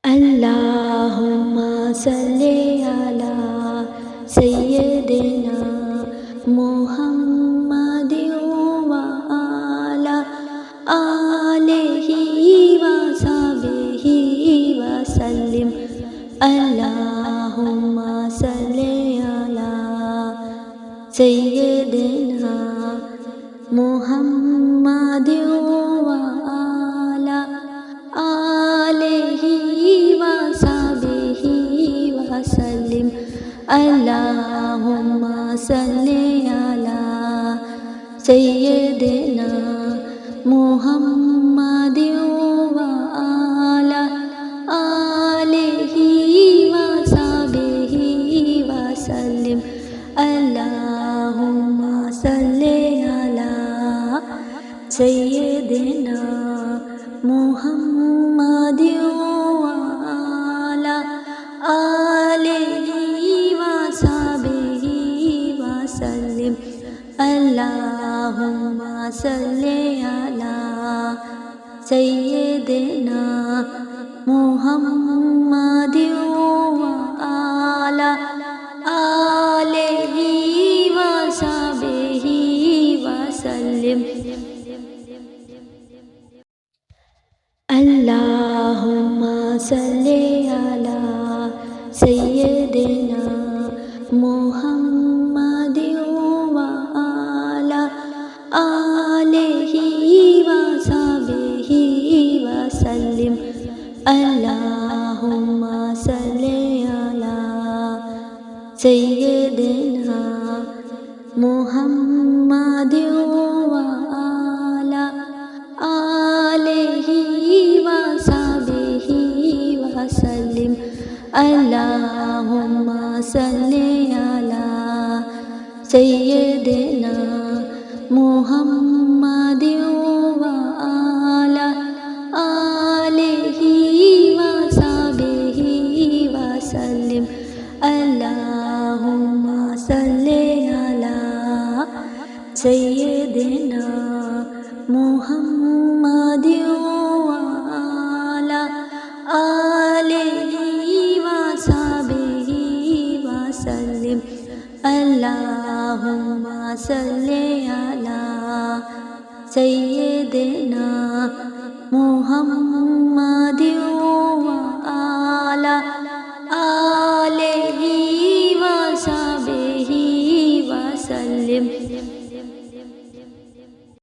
अल्लाहुम्मा सल्ली अला सय्यिदिना मुहम्मदिन व अला आलिहि व सहबिहि व सल्लिम। अल्लाहुम्मा सल्ली अला सय्यिदिना मुहम्मदिन व अला आलिहि व सहबिहि व सल्लिम। अल्लाहुम्मा सल्ली अला सय्यिदिना मुहम्मदिन व अला आलिहि व सहबिहि व सल्लिम। अल्लाहुम्मा सल्ली अला सय्यिदिना मुहम्मदिन व अला आलिहि व सहबिहि व सल्लिम। अल्लाहुम्मा सल्ली अला सय्यिदिना मुहम्मदिन व अला आलिहि व सहबिहि व सल्लिम। अल्लाहुम्मा सल्ली अला सय्यिदिना मुहम्मदिन व अला आलिहि व सहबिहि व सल्लिम। अल्लाहुम्मा सल्ली अला सय्यिदिना मुहम्मदिन व अला आलिहि व सहबिहि व सल्लिम। अल्लाहुम्मा सल्ली अला सय्यिदिना मुहम्मदिन व अला आलिहि व सहबिहि व सल्लिम। अल्लाहुम्मा सल्ली अला सय्यिदिना मुहम्मदिन व अला आलिहि व सहबिहि व सल्लिम। अल्लाहुम्मा सल्ली अला सय्यिदिना मुहम्मदिन